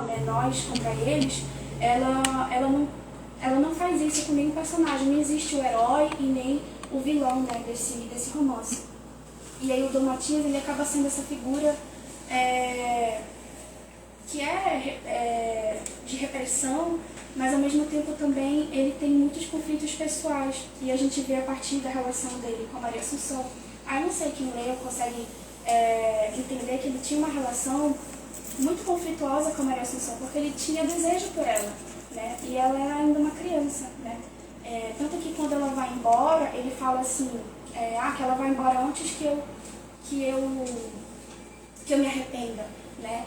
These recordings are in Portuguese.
né, nós contra eles, ela não faz isso com nenhum personagem. Não existe o herói e nem o vilão, né, desse romance. E aí o Dom Matias, ele acaba sendo essa figura que é de repressão, mas ao mesmo tempo também ele tem muitos conflitos pessoais, e a gente vê a partir da relação dele com a Maria Assunção. Aí não sei quem leu consegue entender que ele tinha uma relação muito conflituosa com a Maria Assunção, porque ele tinha desejo por ela, né? E ela era ainda uma criança, né? Tanto que quando ela vai embora, ele fala assim, que ela vai embora antes que eu me arrependa, né?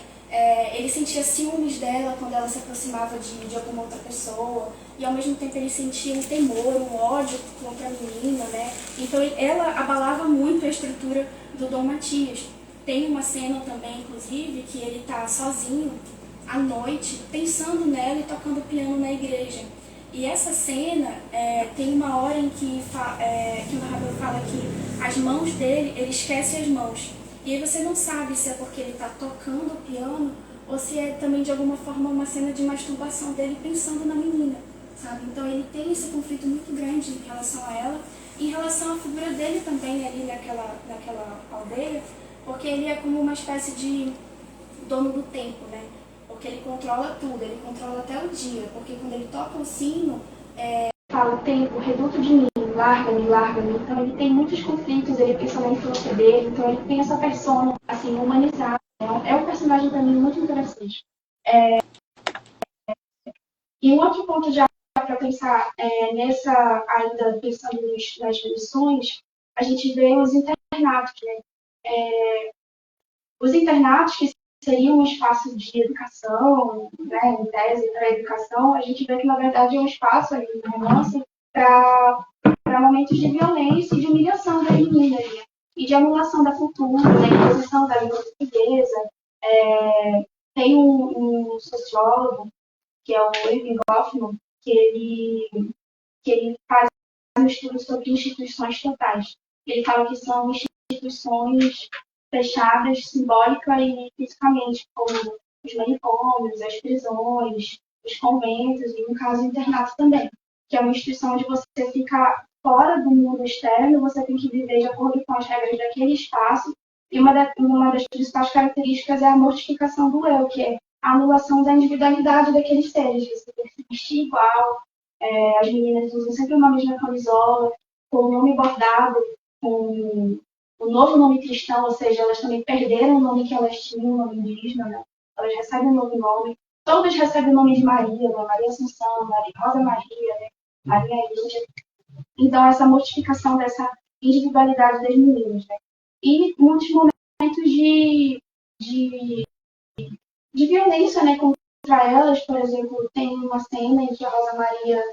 Ele sentia ciúmes dela quando ela se aproximava de alguma outra pessoa, e ao mesmo tempo ele sentia um temor, um ódio contra a menina, né? Então ela abalava muito a estrutura do Dom Matias. Tem uma cena também, inclusive, que ele está sozinho à noite, pensando nela e tocando piano na igreja. E essa cena tem uma hora em que o narrador fala que as mãos dele, ele esquece as mãos. E aí você não sabe se é porque ele está tocando o piano ou se é também de alguma forma uma cena de masturbação dele pensando na menina, sabe? Então ele tem esse conflito muito grande em relação a ela, em relação à figura dele também ali naquela aldeia, porque ele é como uma espécie de dono do tempo, né? Porque ele controla tudo, ele controla até o dia, porque quando ele toca o sino, fala o tempo, reduto de mim, larga-me, larga-me. Então ele tem muitos conflitos, ele pensa na influência dele, então ele tem essa persona, assim, humanizada. É um personagem para mim muito interessante. E um outro ponto já para pensar nessa, ainda pensando nas missões, a gente vê os internatos, né? Os internatos, que seriam um espaço de educação, né, em tese para a educação, a gente vê que, na verdade, é um espaço ali no romance para momentos de violência e de humilhação das meninas, né? E de anulação da cultura, da imposição da língua portuguesa. Tem um sociólogo, que é o Irving Goffman, que ele faz um estudo sobre instituições totais. Ele fala que são instituições fechadas simbólica e fisicamente, como os manicômios, as prisões, os conventos e, no caso, o internato também, que é uma instituição onde você fica fora do mundo externo, você tem que viver de acordo com as regras daquele espaço, e uma das principais características é a mortificação do eu, que é a anulação da individualidade daqueles seres. Você tem que se vestir igual, as meninas usam sempre o nome na camisola, com o nome bordado, com o novo nome cristão, ou seja, elas também perderam o nome que elas tinham, o nome indígena, né? Elas recebem um novo nome. Todas recebem o nome de Maria, né? Maria Assunção, Maria Rosa Maria, né? Maria Índia. Então, essa mortificação dessa individualidade das meninas, né? E muitos momentos de violência, né, contra elas. Por exemplo, tem uma cena em que a Rosa Maria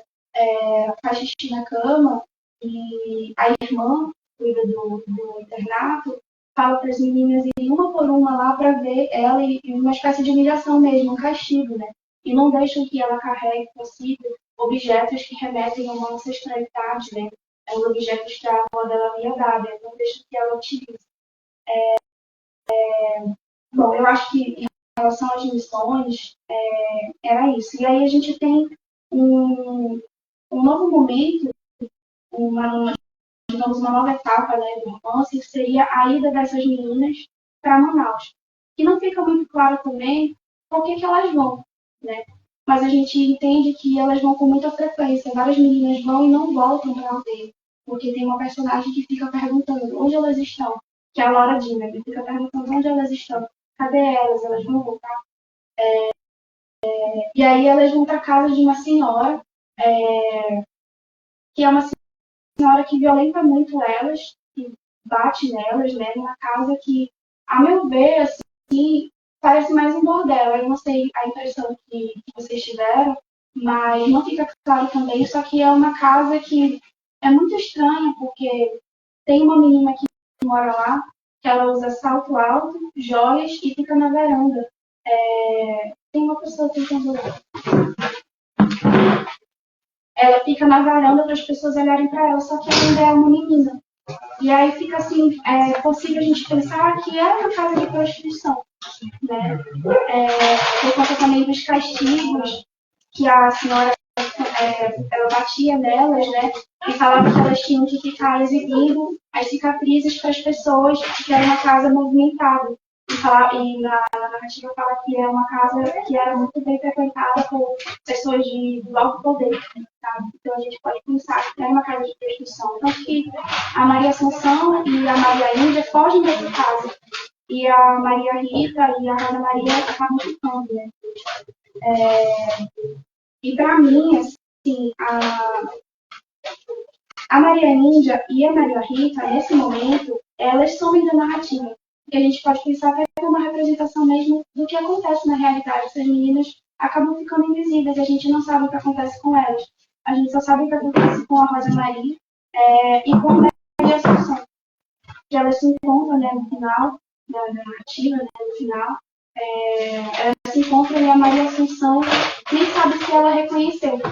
faz xixi na cama e a irmã cuida do internato, fala para as meninas irem uma por uma lá para ver ela, e uma espécie de humilhação mesmo, um castigo, né? E não deixam que ela carregue consigo objetos que remetem a uma ancestralidade, né? Os objetos que a avó dela havia dado, não deixam que ela utilize. Bom, eu acho que em relação às missões, era isso. E aí a gente tem um novo momento, digamos, uma nova etapa, né, do romance, que seria a ida dessas meninas para Manaus. E não fica muito claro também por que elas vão, né? Mas a gente entende que elas vão com muita frequência. Várias meninas vão e não voltam para a aldeia, porque tem uma personagem que fica perguntando onde elas estão, que é a Laura Dina, que fica perguntando onde elas estão, cadê elas, elas vão voltar. E aí elas vão para a casa de uma senhora, que é uma senhora que violenta muito elas, que bate nelas, né? Uma casa que, a meu ver, assim, parece mais um bordel. Eu não sei a impressão que vocês tiveram, mas não fica claro também. Só que é uma casa que é muito estranha, porque tem uma menina que mora lá, que ela usa salto alto, joias e fica na varanda. Tem uma pessoa tentando ler. Ela fica na varanda para as pessoas olharem para ela, só que ela ainda é uma menina. E aí fica assim, possível a gente pensar que é uma casa de prostituição. né? Por conta também dos castigos que a senhora ela batia nelas, né? E falava que elas tinham que ficar exibindo as cicatrizes para as pessoas, que era uma casa movimentada. E na narrativa fala que é uma casa que era muito bem frequentada por pessoas do alto poder, sabe? Então a gente pode pensar que era uma casa de prostituição. Tanto que a Maria Assunção e a Maria Índia fogem dessa casa. E a Maria Rita e a Rosa Maria acabam ficando, né? E para mim, assim, a Maria Índia e a Maria Rita, nesse momento, elas somem da narrativa. Porque a gente pode pensar que é uma representação mesmo do que acontece na realidade. Essas meninas acabam ficando invisíveis, a gente não sabe o que acontece com elas. A gente só sabe o que acontece com a Rosa Maria e com a Maria Assunção. Que elas se encontram, né, no final da narrativa, né, no final, elas se encontram e a Maria Assunção nem sabe se ela reconheceu, né?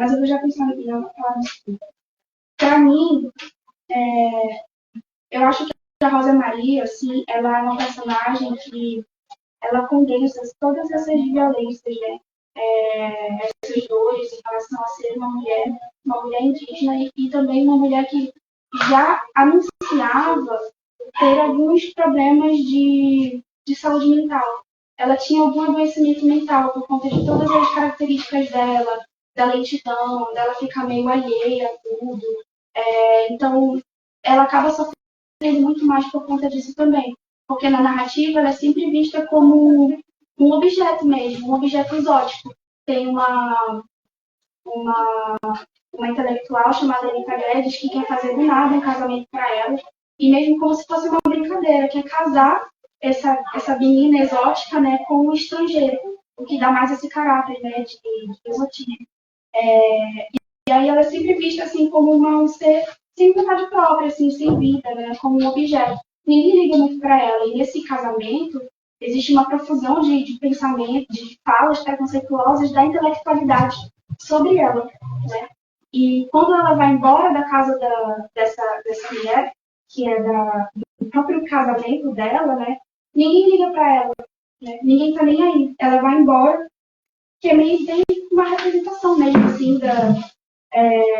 Mas eu vou já pensando aqui, não falar isso. Para mim, eu acho que a Rosa Maria, assim, ela é uma personagem que ela condensa todas essas violências, né? Essas dores em relação a ser uma mulher indígena e também uma mulher que já anunciava ter alguns problemas de saúde mental. Ela tinha algum adoecimento mental por conta de todas as características dela, da lentidão, dela ficar meio alheia a tudo. Então, ela acaba sofrendo muito mais por conta disso também. Porque na narrativa ela é sempre vista como um objeto mesmo, um objeto exótico. Tem uma, uma intelectual chamada Anita Guedes que quer fazer do nada um casamento para ela, e mesmo como se fosse uma brincadeira, quer casar essa menina exótica, né, com um estrangeiro, o que dá mais esse caráter, né, de exotismo. E aí ela é sempre vista assim como um ser sem vontade própria, assim, sem vida, né, como um objeto. Ninguém liga muito para ela. E nesse casamento existe uma profusão de pensamento, de falas preconceituosas da intelectualidade sobre ela, né? E quando ela vai embora da casa dessa mulher, que é do próprio casamento dela, né? Ninguém liga para ela, né? Ninguém tá nem aí. Ela vai embora, que é meio bem uma representação mesmo, assim,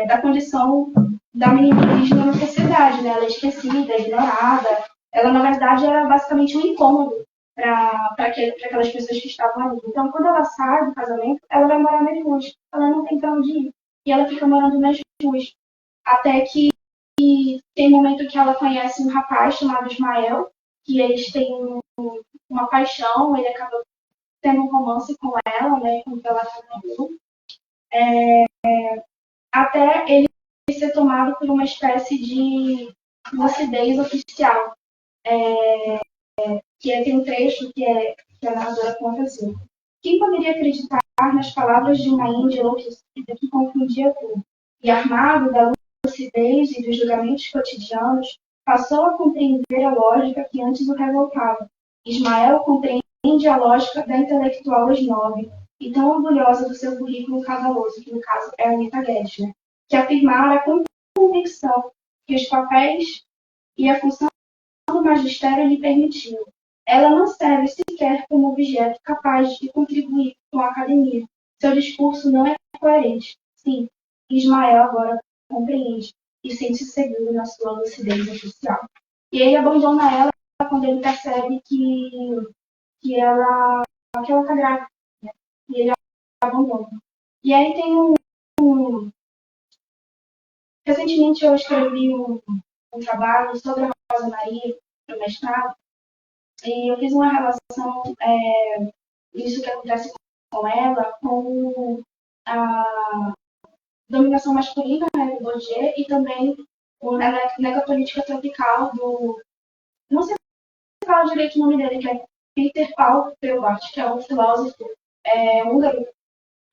da condição da menina indígena na sociedade, né? Ela é esquecida, é ignorada. Ela, na verdade, era basicamente um incômodo para aquelas pessoas que estavam ali. Então, quando ela sai do casamento, ela vai morar nas ruas. Ela não tem para onde ir. E ela fica morando nas ruas. Até que tem um momento que ela conhece um rapaz chamado Ismael, que eles têm uma paixão, ele acaba tendo um romance com ela, né? Quando ela está no grupo. Até ele ser tomado por uma espécie de lucidez oficial. Tem um trecho que a narradora conta assim: quem poderia acreditar nas palavras de uma índia enlouquecida que confundia tudo, e armado da lucidez e dos julgamentos cotidianos, passou a compreender a lógica que antes o revoltava. Ismael compreende a lógica da intelectual esnobe, e tão orgulhosa do seu currículo caudaloso, que no caso é a Anita Guedes, né? Que afirmara com convicção que os papéis e a função do magistério lhe permitiu. Ela não serve sequer como objeto capaz de contribuir com a academia. Seu discurso não é coerente. Sim, Ismael agora compreende e sente-se seguro na sua lucidez oficial. E ele abandona ela quando ele percebe que ela está grávida. Né? E ele abandona. E aí tem recentemente eu escrevi um trabalho sobre a Rosa Maria, para o mestrado, e eu fiz uma relação isso que acontece com ela, com a dominação masculina, né, do Bourdieu, e também a necropolítica tropical do... Não sei se fala direito o nome dele, que é Peter Paul Feuerbach, que é um filósofo húngaro,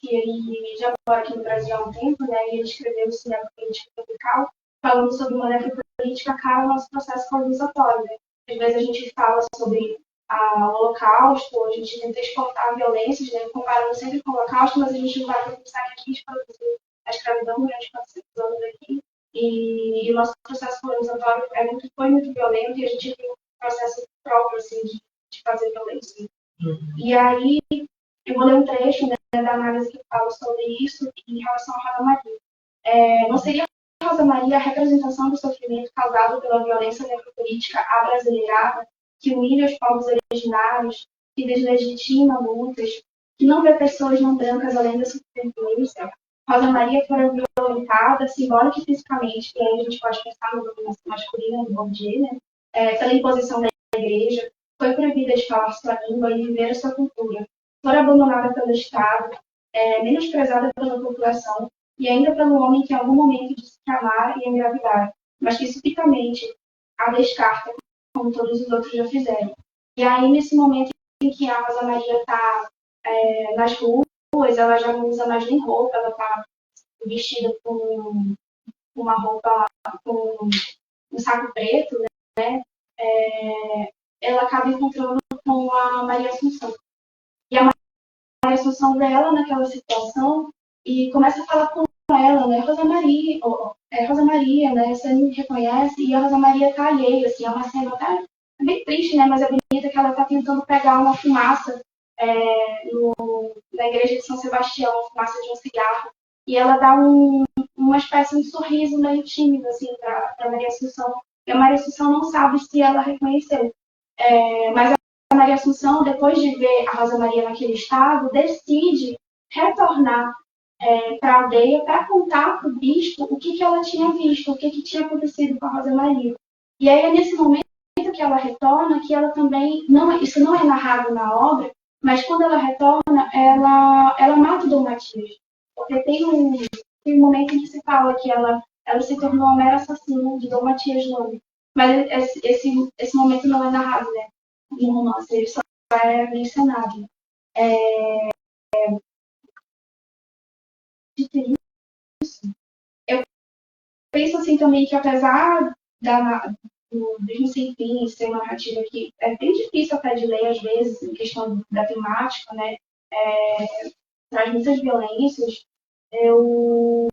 que ele já mora aqui no Brasil há um tempo, né, e ele escreveu esse Necropolítica Tropical, falando sobre uma necropolítica cara ao nosso processo colonizatório. Né? Às vezes a gente fala sobre o Holocausto, a gente tenta exportar violências, né, comparando sempre com o Holocausto, mas a gente não vai pensar que aqui produziu a escravidão durante 400 anos aqui, e o nosso processo colonizatório foi muito violento, e a gente tem um processo próprio, assim, fazer violência. E aí, eu vou ler um trecho, né, da análise que fala sobre isso em relação a Rosa Maria. Não seria Rosa Maria a representação do sofrimento causado pela violência necropolítica abrasileirada, que humilha os povos originários, que deslegitima lutas, que não vê pessoas não brancas além da supervivência? Rosa Maria foi violentada, simbólica e fisicamente, e aí a gente pode pensar no dominação masculina do Bourdieu, né? Pela imposição da igreja, foi proibida de falar sua língua e viver a sua cultura, foi abandonada pelo Estado, menosprezada pela população e ainda pelo homem que em algum momento disse que amar e engravidar, mas que subitamente a descarta, como todos os outros já fizeram. E aí, nesse momento em que a Rosa Maria está nas ruas, ela já não usa mais nem roupa, ela está vestida com uma roupa, com um saco preto, né? Ela acaba encontrando com a Maria Assunção. E a Maria Assunção vê ela naquela situação e começa a falar com ela, né? Rosa Maria, né? Você me reconhece? E a Rosa Maria tá alheia, assim, é uma cena até bem triste, né? Mas é bonita que ela tá tentando pegar uma fumaça na igreja de São Sebastião, a fumaça de um cigarro, e ela dá uma espécie de sorriso meio tímido, assim, para Maria Assunção. E a Maria Assunção não sabe se ela reconheceu. Mas a Maria Assunção, depois de ver a Rosa Maria naquele estado, decide retornar para a aldeia para contar para o bispo o que ela tinha visto, o que tinha acontecido com a Rosa Maria. E aí é nesse momento que ela retorna, que ela também, isso não é narrado na obra, mas quando ela retorna, ela mata o Dom Matias. Porque tem um momento em que se fala que ela se tornou a mera assassina de Dom Matias Nome. Mas esse momento não é narrado, né? No romance, ele só é mencionado. Eu penso assim também que apesar do Mesmo Sem Fim ser uma narrativa que é bem difícil até de ler às vezes, em questão da temática, né? Traz muitas violências. Eu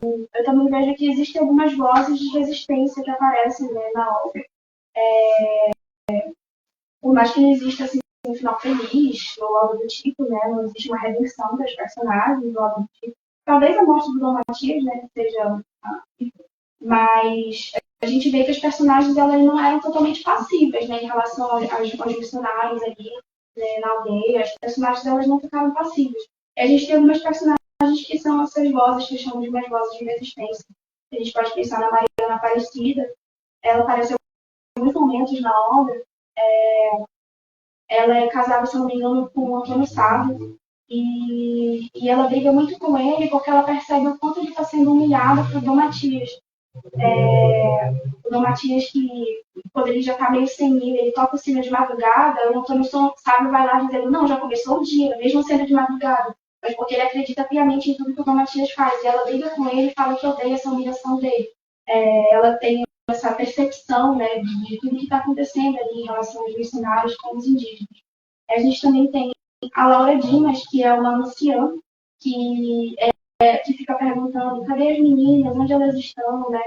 também vejo que existem algumas vozes de resistência que aparecem, né, na obra. Por mais que não exista assim, um final feliz ou algo do tipo, né? Não existe uma redenção das personagens ou algo do tipo. Talvez a morte do Dom Matias, né, seja... Mas a gente vê que as personagens elas não eram totalmente passivas, né, em relação aos missionários ali, né, na aldeia. As personagens elas não ficaram passivas. E a gente tem algumas personagens que são essas vozes, que chamamos de umas vozes de resistência. A gente pode pensar na Mariana Aparecida. Ela apareceu em alguns momentos na obra. Ela é casada, se não me engano, com o Antônio Sábio. E ela briga muito com ele porque ela percebe o quanto ele está sendo humilhado por Dom Matias. O Dom Matias, que quando ele já está meio senil, ele toca o sino de madrugada, o Antônio Sábio vai lá dizendo, não, já começou o dia, mesmo sendo de madrugada. Mas porque ele acredita piamente em tudo que o Dom Matias faz. E ela briga com ele e fala que odeia essa humilhação dele. Ela tem essa percepção, né, de tudo que está acontecendo ali em relação aos missionários com os indígenas. A gente também tem a Laura Dimas, que é uma anciã, que fica perguntando cadê as meninas, onde elas estão, né?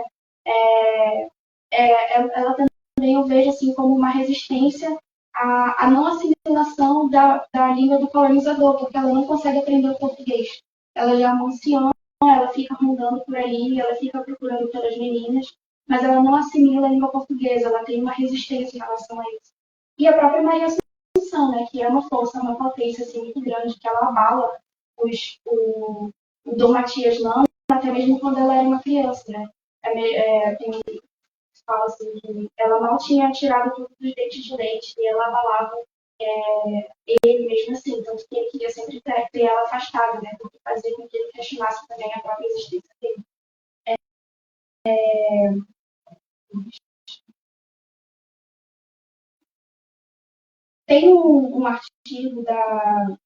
Ela também eu vejo assim como uma resistência à não assimilação da língua do colonizador, porque ela não consegue aprender o português. Ela já é uma anciã, ela fica rondando por aí, ela fica procurando pelas meninas, mas ela não assimila a língua portuguesa, ela tem uma resistência em relação a isso. E a própria Maria Assunção, né, que é uma força, uma potência assim, muito grande, que ela abala o Dom Matias não, até mesmo quando ela era uma criança, né? Fala assim, que ela mal tinha tirado tudo dos dentes de leite e ela abalava ele mesmo assim, tanto que ele queria sempre ter ela afastada, né? Porque fazia com que ele questionasse também a própria existência dele. Tem um artigo da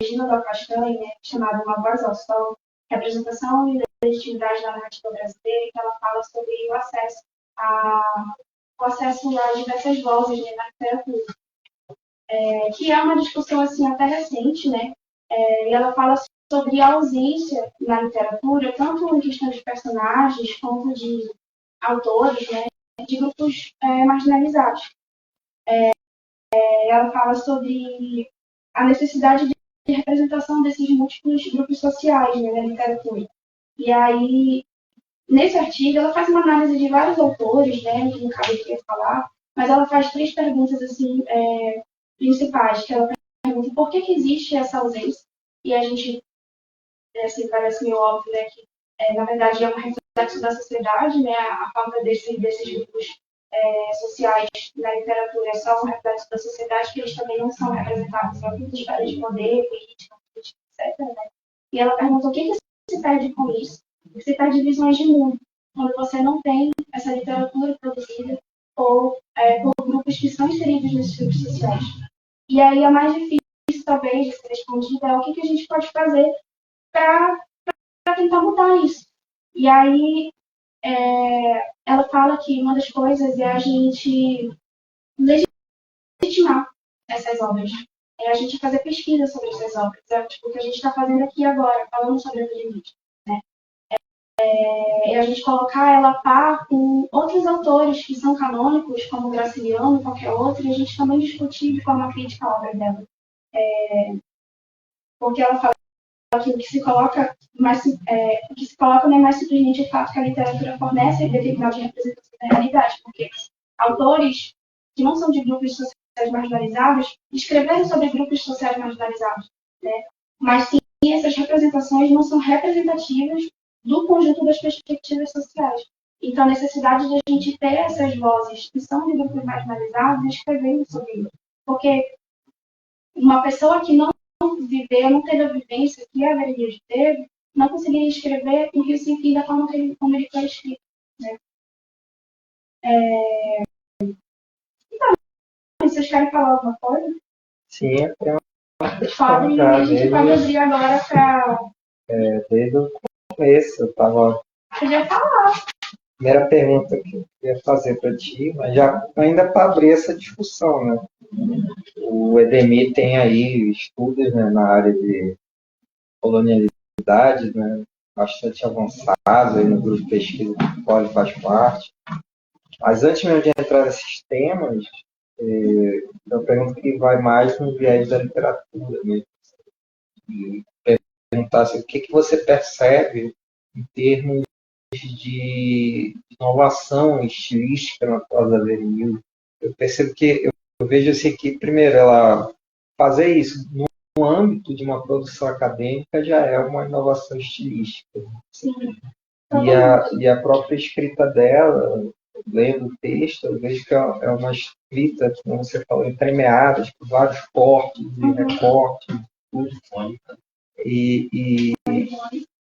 Regina Del Castanho, né, chamado Uma Voz ao Sol, Representação e Legitimidade da Narrativa Brasileira, que ela fala sobre o acesso a diversas vozes, né, na literatura. Que é uma discussão assim, até recente, né? E ela fala sobre a ausência na literatura, tanto em questão de personagens, quanto de autores, né, de grupos marginalizados. ela fala sobre a necessidade de representação desses múltiplos grupos sociais, né, na literatura. E aí, nesse artigo, ela faz uma análise de vários autores, né, que não cabe aqui falar, mas ela faz três perguntas assim, principais, que ela pergunta por que existe essa ausência, e a gente, assim, parece meio óbvio, né, que na verdade é um reflexo da sociedade, né, a falta desses grupos sociais na literatura é só um reflexo da sociedade, que eles também não são representados em outras esferas de poder, política, etc. Né? E ela perguntou o que se perde com isso. Se perde visões de mundo, quando você não tem essa literatura produzida por grupos que são inseridos nesses grupos sociais. E aí a mais difícil, talvez, de ser respondida é o que a gente pode fazer para tentar mudar isso. E aí ela fala que uma das coisas é a gente legitimar essas obras. É a gente fazer pesquisa sobre essas obras. É tipo, o que a gente está fazendo aqui agora, falando sobre a limite. Né? É a gente colocar ela a par com outros autores que são canônicos, como Graciliano, qualquer outro, e a gente também discutir de forma crítica a obra dela. Porque ela fala que o que se coloca, o que se coloca não é mais simplesmente o fato que a literatura fornece determinadas representações da realidade, porque autores que não são de grupos sociais marginalizados escreveram sobre grupos sociais marginalizados, né? Mas sim, essas representações não são representativas do conjunto das perspectivas sociais. Então, a necessidade de a gente ter essas vozes que são de grupos marginalizados escrevendo sobre isso. Porque uma pessoa que não viveu, não teve a vivência que a Veridias teve, não conseguiria escrever o Rio Sem Fim da forma como ele foi escrito. Né? Então, vocês querem falar alguma coisa? Sim, tem uma questão já. A gente pode abrir agora para... desde o começo, eu estava... Podia falar. Primeira pergunta que eu ia fazer para ti, mas já ainda para abrir essa discussão, né? O Edemir tem aí estudos, né, na área de colonialidade, né, bastante avançado aí no grupo de pesquisa do qual ele faz parte. Mas antes mesmo de entrar nesses temas, eu pergunto que vai mais no viés da literatura mesmo. E perguntar assim, o que você percebe em termos de inovação estilística na prosa veril. Eu percebo que eu vejo assim que, primeiro, ela fazer isso no âmbito de uma produção acadêmica já é uma inovação estilística. Sim. E a própria escrita dela, lendo o texto, eu vejo que é uma escrita, como você falou, entremeada, por vários cortes e recortes, tudo. E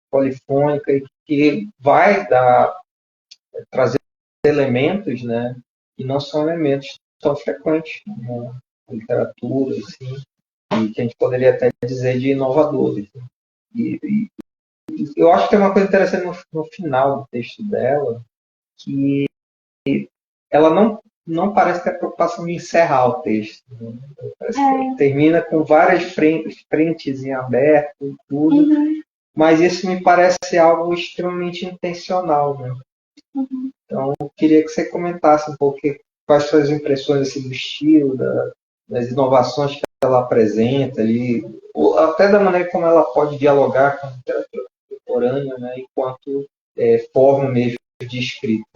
polifônica, e que vai trazer elementos, né, que não são elementos tão frequentes na literatura, assim, e que a gente poderia até dizer de inovadores. E eu acho que tem uma coisa interessante no final do texto dela, que ela não parece ter a preocupação de encerrar o texto. Né? Parece que termina com várias frentes em aberto e tudo, mas isso me parece algo extremamente intencional, né? Então, eu queria que você comentasse um pouco quais são as impressões assim, do estilo, das inovações que ela apresenta ali, ou até da maneira como ela pode dialogar com a literatura contemporânea, né, enquanto forma mesmo de escrita.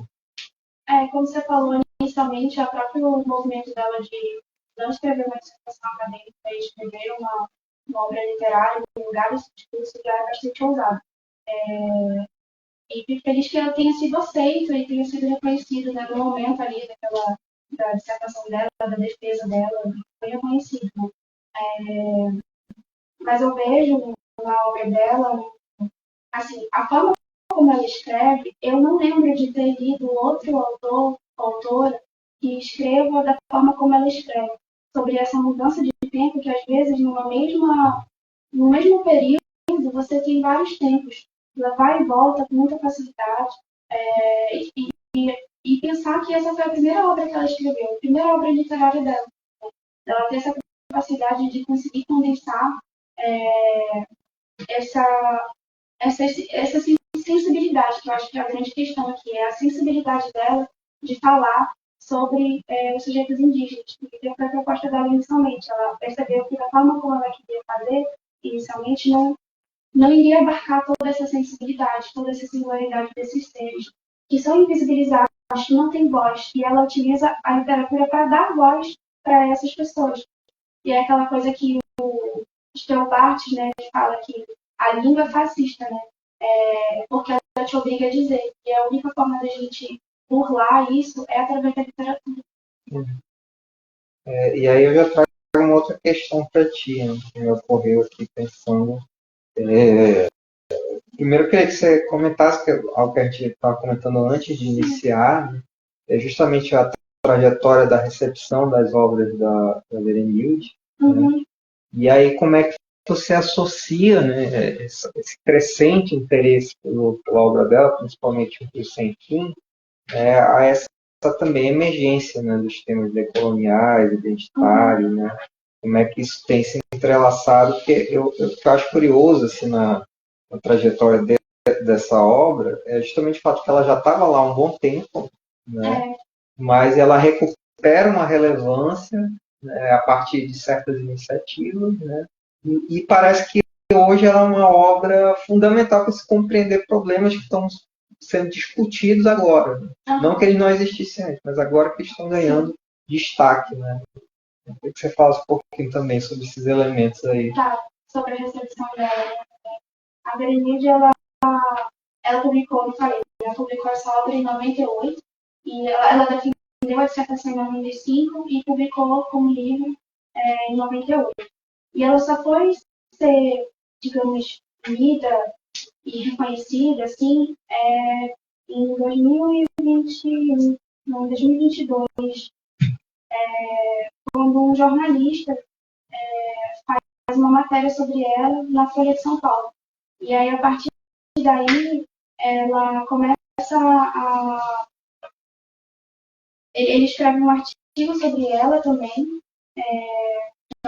Como você falou inicialmente, o próprio movimento dela de não escrever uma dissertação acadêmica e escrever uma obra literária em lugar desse discurso já é bastante ousado. E fico feliz que ela tenha sido aceita e tenha sido reconhecida, né, no momento ali da dissertação dela, da defesa dela, foi reconhecido. Né? Mas eu vejo na obra dela, assim, a forma como ela escreve, eu não lembro de ter lido outro autora, que escreva da forma como ela escreve, sobre essa mudança de tempo, que às vezes no mesmo período você tem vários tempos. Ela vai e volta com muita facilidade. E pensar que essa foi a primeira obra que ela escreveu, a primeira obra literária dela. Ela tem essa capacidade de conseguir condensar essa sensibilidade, que eu acho que é a grande questão aqui, é a sensibilidade dela de falar sobre os sujeitos indígenas, que foi a proposta dela inicialmente. Ela percebeu que da forma como ela queria fazer, inicialmente, não iria abarcar toda essa sensibilidade, toda essa singularidade desses seres, que são invisibilizados, que não têm voz, e ela utiliza a literatura para dar voz para essas pessoas. E é aquela coisa que o Steubart, né, fala que a língua é fascista, né, porque ela te obriga a dizer, e a única forma da gente burlar isso é através da literatura. E aí eu já trago uma outra questão para ti, né, que me ocorreu aqui pensando. Primeiro, eu queria que você comentasse algo que a gente estava comentando antes de iniciar, né, é justamente a trajetória da recepção das obras da Berenilde. Uhum. Né? E aí, como é que você associa, né, esse crescente interesse pela obra dela, principalmente o Sem Fim, a essa também emergência, né, dos temas decoloniais, identitários, né? Como é que isso tem se entrelaçado? Porque eu acho curioso assim, na trajetória dessa obra é justamente o fato que ela já estava lá há um bom tempo, né? Mas ela recupera uma relevância, né, a partir de certas iniciativas, né? E parece que hoje ela é uma obra fundamental para se compreender problemas que estão sendo discutidos agora. Né? Não que eles não existissem antes, mas agora que estão ganhando destaque. Né? Eu queria que você falasse um pouquinho também sobre esses elementos aí. Tá, sobre a recepção dela. A Berenilde, ela publicou, não falei, ela publicou essa obra em 98, e ela defendeu a dissertação em 95 e publicou como livro em 98. E ela só foi ser, digamos, lida e reconhecida, assim, em 2020, não, 2022, quando um jornalista faz uma matéria sobre ela na Folha de São Paulo. E aí, a partir daí, ela começa a... Ele escreve um artigo sobre ela também,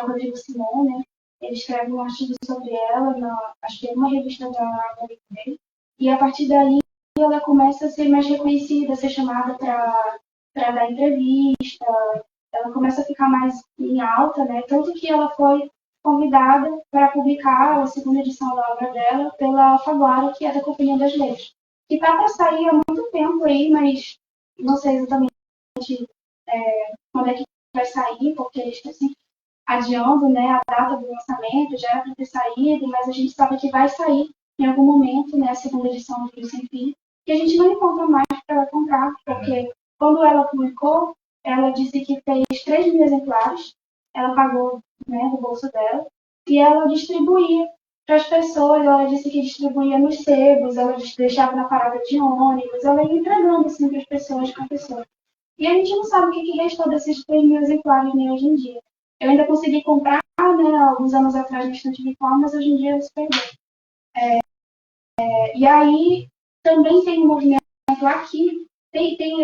o Rodrigo Simon, né? Ele escreve um artigo sobre ela, acho que é uma revista da BBC, e a partir daí ela começa a ser mais reconhecida, a ser chamada para dar entrevista, ela começa a ficar mais em alta, né? Tanto que ela foi convidada para publicar a segunda edição da obra dela pela Alfaguara, que é da Companhia das Letras. Que está para sair há muito tempo aí, mas não sei exatamente quando é que vai sair, porque eles estão assim, adiando, né, a data do lançamento, já era para ter saído, mas a gente sabe que vai sair em algum momento, né, a segunda edição do Livro Sem Fim, que a gente não encontra mais para comprar, porque quando ela publicou, ela disse que fez 3 mil exemplares, ela pagou, né, do bolso dela, e ela distribuía para as pessoas, ela disse que distribuía nos sebos, ela deixava na parada de ônibus, ela ia entregando assim para as pessoas com a pessoa. E a gente não sabe o que restou desses 3 mil exemplares nem hoje em dia. Eu ainda consegui comprar, né, alguns anos atrás, no estante virtual, mas hoje em dia se perdeu. E aí também tem um movimento aqui, tem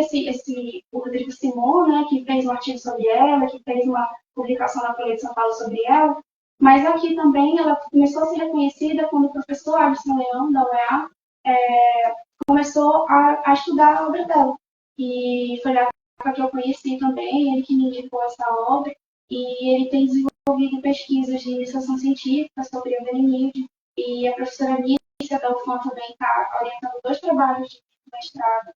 o Rodrigo Simon, né, que fez um artigo sobre ela, que fez uma publicação na Folha de São Paulo sobre ela, mas aqui também ela começou a ser reconhecida quando o professor Alisson Leão, da UEA, começou a estudar a obra dela. E foi a época que eu conheci também, ele que me indicou essa obra, e ele tem desenvolvido pesquisas de iniciação científica sobre a Berenilde, e a professora Nícia da UFAM também está orientando 2 trabalhos de mestrado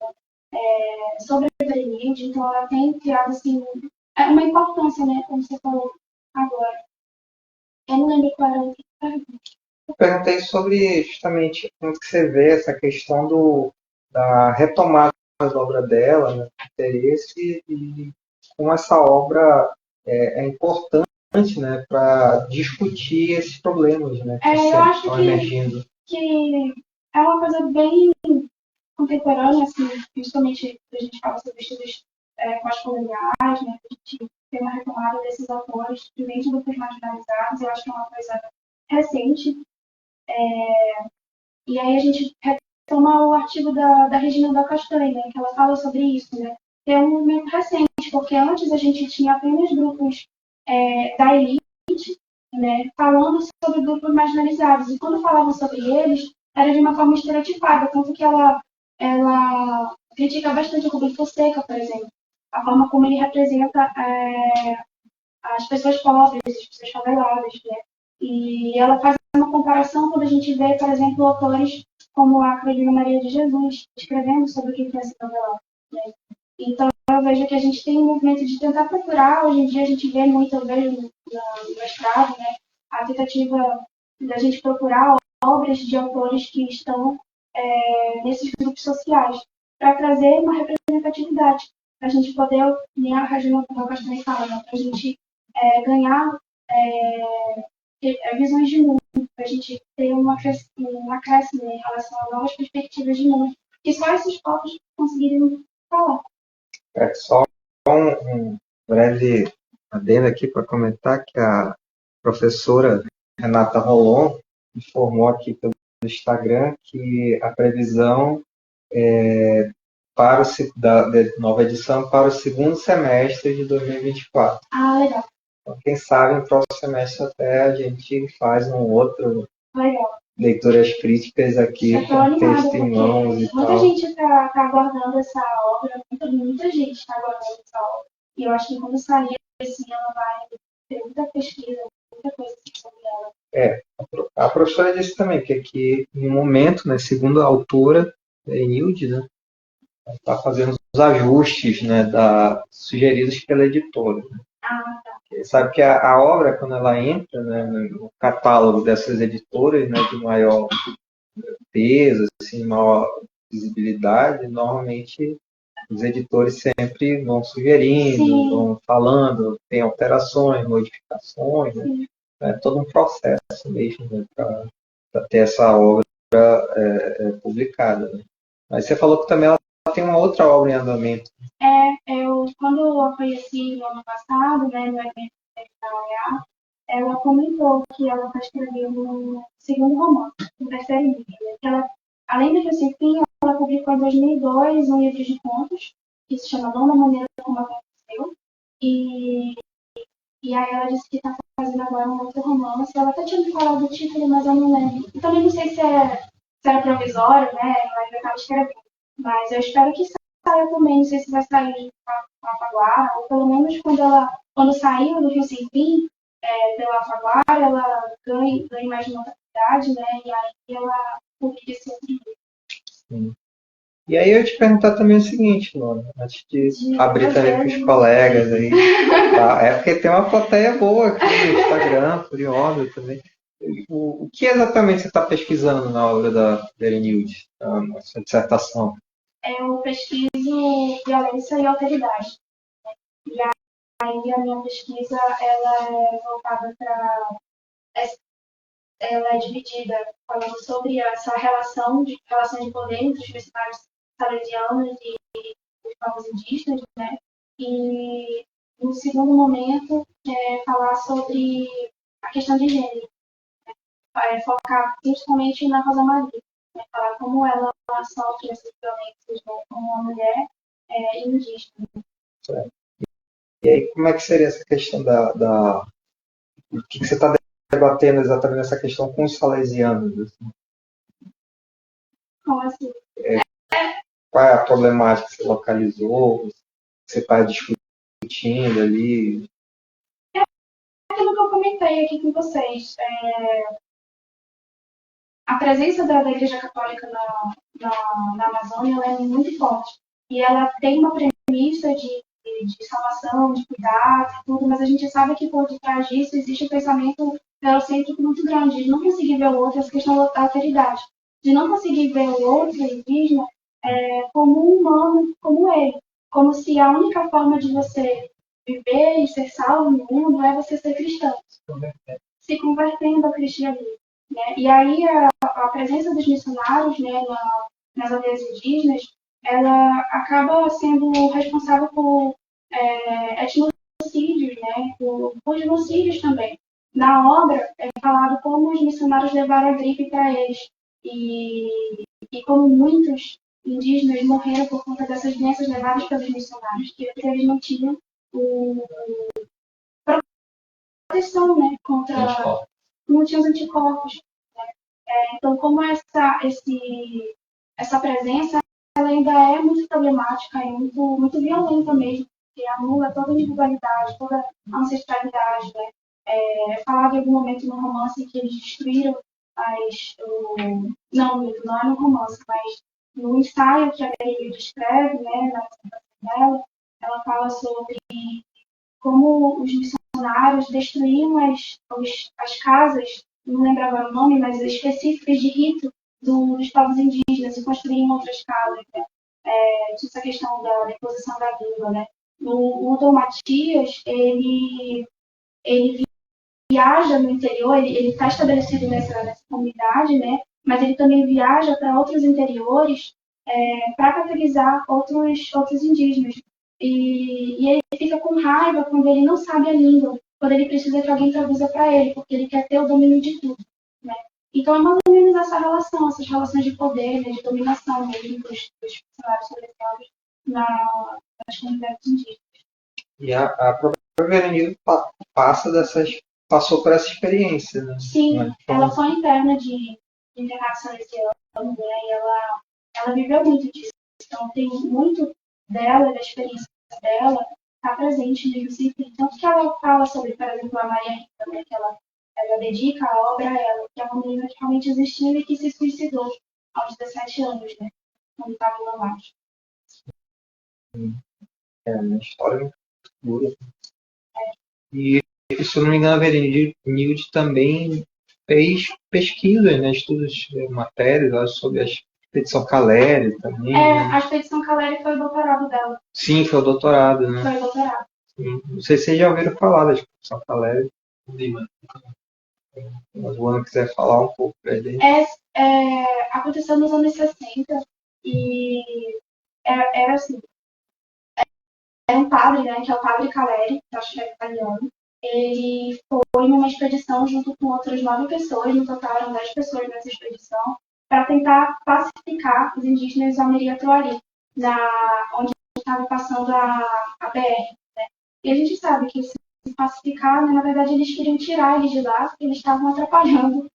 sobre a Berenilde, então ela tem criado assim, uma importância, né, como você falou agora. Eu não lembro qual era a outra pergunta. Eu perguntei sobre justamente como que você vê essa questão da retomada da obra dela, né, interesse e como essa obra é importante, né, para discutir esses problemas, né, que eu acho estão emergindo. Que é uma coisa bem contemporânea, assim, principalmente a gente fala sobre estudos pós-coloniais, né, a gente tem uma retomada desses autores, principalmente grupos marginalizados, eu acho que é uma coisa recente. E aí a gente retoma o artigo da Regina da Castanha, né, que ela fala sobre isso, né, que é um movimento recente, porque antes a gente tinha apenas grupos da elite, né, falando sobre grupos marginalizados, e quando falavam sobre eles, era de uma forma estereotipada, tanto que ela critica bastante o Rubem Fonseca, por exemplo, a forma como ele representa as pessoas pobres, as pessoas faveladas, né? E ela faz uma comparação quando a gente vê, por exemplo, autores como a Carolina Maria de Jesus, escrevendo sobre o que é ser favelado, né? Então, eu vejo que a gente tem um movimento de tentar procurar, hoje em dia a gente vê muito, eu vejo no mestrado, né, a tentativa da gente procurar obras de autores que estão nesses grupos sociais, para trazer uma representatividade, para a gente poder, nem a Regina também fala, né, para a gente ganhar visões de mundo, para a gente ter um acréscimo em relação a novas perspectivas de mundo, que só esses povos conseguiriam falar. Só um breve adendo aqui para comentar que a professora Renata Rolon informou aqui pelo Instagram que a previsão da nova edição para o segundo semestre de 2024. Ah, legal. Então, quem sabe no próximo semestre até a gente faz um outro legal. Leituras críticas aqui com texto em mãos e muita tal. gente está aguardando essa obra, muita gente está aguardando essa obra. E eu acho que quando sair esse ano vai ter muita pesquisa, muita coisa sobre ela. A professora disse também que aqui, no momento, né, segundo a autora, Nilde, né, está fazendo os ajustes, né, sugeridos pela editora. Né. Sabe que a obra, quando ela entra, né, no catálogo dessas editoras, né, de maior peso, assim, maior visibilidade, normalmente os editores sempre vão sugerindo, Sim. vão falando, tem alterações, modificações, né? É todo um processo mesmo, né, para ter essa obra publicada. Né? Mas você falou que também ela tem uma outra obra em andamento. Quando eu a conheci no ano passado, né, no evento da OEA, ela comentou que ela está escrevendo um segundo romance, um terceiro livro. Ela, além do Rio Fim, ela publicou em 2002 um livro de contos, que se chama Nona Maneira Como Aconteceu. E aí ela disse que está fazendo agora um outro romance. Ela até tinha me falado do título, mas eu não lembro. Eu também não sei se era provisório, né? Ela ainda estava escrevendo. Mas eu espero que saia também. Não sei se vai sair com a Alfaguara, ou pelo menos quando saiu do Rio Sem Fim, pela Alfaguara, ela ganhe mais notoriedade, né? E aí ela publica esse outro livro. Sim. E aí eu ia te perguntar também o seguinte, Lona, antes de abrir também para os colegas aí. Tá? É porque tem uma plateia boa aqui no Instagram, curiosa também. O que exatamente você está pesquisando na obra da Berenilde, na sua dissertação? Eu pesquiso violência e alteridade. E aí a minha pesquisa ela é voltada para... Ela é dividida falando sobre essa relação de poder entre os missionários salesianos e os povos indígenas, né? E no segundo momento falar sobre a questão de gênero, focar principalmente na Rosa Maria, né? Falar como ela sofre essas violências, né? Como uma mulher indígena. Certo. E aí, como é que seria essa questão o que você está debatendo exatamente nessa questão com os salesianos? Assim? Como assim? Qual é a problemática que você localizou, que você está discutindo ali? Aquilo que eu comentei aqui com vocês. A presença da Igreja Católica na Amazônia ela é muito forte. E ela tem uma premissa de salvação, de cuidado e tudo, mas a gente sabe que por detrás disso existe um pensamento teocêntrico muito grande, de não conseguir ver o outro, essa questão da alteridade, de não conseguir ver o outro, indígena, como um humano, como ele. Como se a única forma de você viver e ser salvo no mundo é você ser cristão, se convertendo ao cristianismo. Né? E aí a presença dos missionários, né, nas aldeias indígenas, ela acaba sendo responsável por etnocídios, né, por genocídios também. Na obra é falado como os missionários levaram a gripe para eles e como muitos indígenas morreram por conta dessas doenças levadas pelos missionários, que eles não tinham proteção, né, contra... não tinham os anticorpos. Então, como essa presença ela ainda é muito problemática e muito violenta mesmo porque anula toda a individualidade, toda a ancestralidade, né? Falava em algum momento no romance que eles destruíram não é no romance, mas no ensaio que a Beryl descreve, né, na apresentação dela, ela fala sobre como os missionários destruíam as casas, não lembro agora o nome, mas específicas de rito dos povos indígenas e construíam outras casas, né? Tinha essa questão da deposição da língua, né? O Dom Matias, ele viaja no interior, ele está estabelecido nessa comunidade, né? Mas ele também viaja para outros interiores para catequizar outros indígenas. E ele fica com raiva quando ele não sabe a língua, quando ele precisa que alguém traduza para ele, porque ele quer ter o domínio de tudo, né? Então é mais ou menos essa relação, essas relações de poder, né, de dominação mesmo dos funcionários sobrecarregados nas comunidades indígenas. E a própria Veronique passou por essa experiência, né? Sim, ela foi interna de internação esse ano, né? E ela viveu muito disso. Então tem muito dela, da experiência dela, está presente no Recife. Tanto que ela fala sobre, por exemplo, a Maria Rita, né? Que ela dedica a obra a ela, que é uma menina que realmente existiu e que se suicidou aos 17 anos, né? Quando estava em Lamarche. É uma história muito dura. E, se eu não me engano, a Veronique também fez pesquisas, né? Estudos, matérias sobre a expedição Caleri também. A expedição Caleri foi o doutorado dela. Sim, foi o doutorado, né? Foi o doutorado. Sim. Não sei se vocês já ouviram falar da expedição Caleri. Mas o Ana quiser falar um pouco pra gente. Aconteceu nos anos 60 e era assim, era um padre, né, que é o padre Caleri, que acho que é italiano. Ele foi numa expedição junto com outras 9 pessoas, no total eram 10 pessoas nessa expedição, para tentar pacificar os indígenas Almeria-Troari, onde estava passando a BR. Né? E a gente sabe que se pacificar, né, na verdade eles queriam tirar eles de lá, porque eles estavam atrapalhando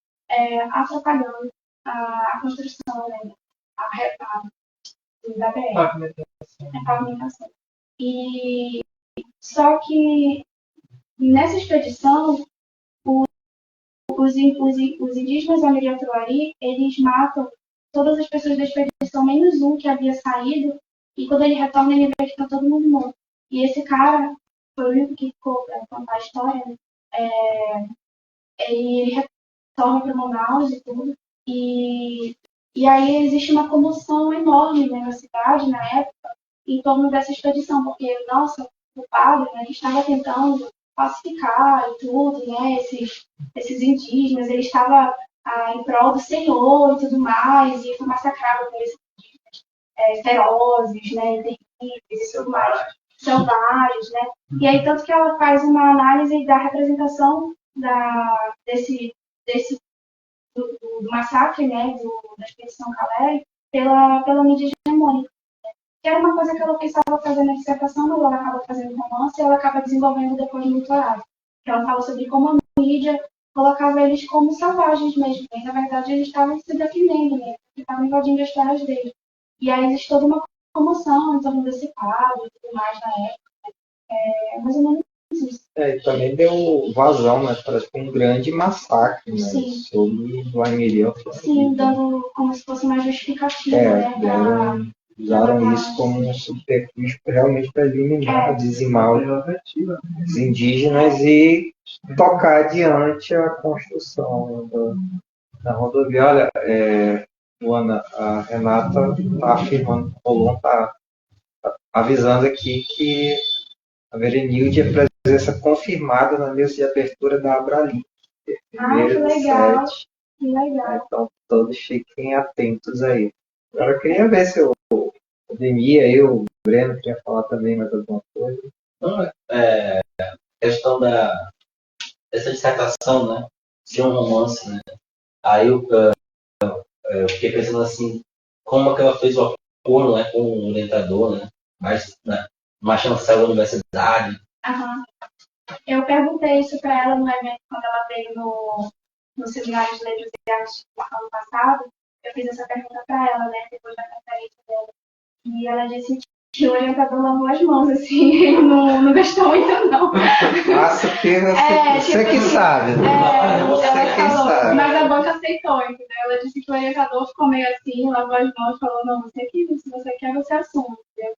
a construção, né, da BR. A pavimentação. E só que nessa expedição, os indígenas Amiriatoari, eles matam todas as pessoas da expedição, menos um que havia saído, e quando ele retorna, ele vê que está todo mundo morto. E esse cara, foi o único que ficou para contar a história, né? Ele retorna para Manaus e tudo, e aí existe uma comoção enorme, né, na cidade, na época, em torno dessa expedição, porque, nossa, o padre, né, estava tentando pacificar e tudo, né, esses indígenas, ele estava em prol do Senhor e tudo mais, e foi massacrado por esses indígenas ferozes, né, terríveis e tudo mais, selvagens, né, e aí tanto que ela faz uma análise da representação do massacre, né, da expedição Caleri, pela mídia hegemônica. Que era uma coisa que ela pensava fazer na dissertação, mas ela acaba fazendo romance e ela acaba desenvolvendo depois no doutorado. Que ela fala sobre como a mídia colocava eles como selvagens mesmo. E, na verdade, eles estavam se defendendo, né? Porque estavam invadindo as terras deles. E aí existe toda uma comoção em torno desse quadro e tudo mais na época. Mais ou menos isso. E também deu vazão, né, para um grande massacre, né, Sim. sobre o Almeria. Sim, dando como se fosse uma justificativa, né? Usaram isso como um subterfúgio realmente para eliminar, dizimar os indígenas e tocar adiante a construção da rodovia. Olha, Luana, a Renata está afirmando, o Rolon está avisando aqui que a Verenilde é presença confirmada na mesa de abertura da Abralim. Que legal. Que legal. Então, todos fiquem atentos aí. Agora, eu queria ver se o Demi aí, o Breno, queria falar também mais alguma coisa. Não, questão dessa dissertação, né? De um romance, né? Aí eu fiquei pensando assim, como é que ela fez o acordo, né, com o orientador, né? Mas, né, uma chancela da universidade. Aham. Eu perguntei isso para ela no evento quando ela veio no Seminário de Letras e Artes do ano passado. Eu fiz essa pergunta para ela, né, depois da conferência dela. E ela disse que o orientador lavou as mãos, assim, ele não gostou muito, não. Nossa, porque você tipo, que sabe. ela quem falou, sabe. mas a banca aceitou, entendeu? Ela disse que o orientador ficou meio assim, lavou as mãos e falou, não, você que, se você quer, você assume, entendeu?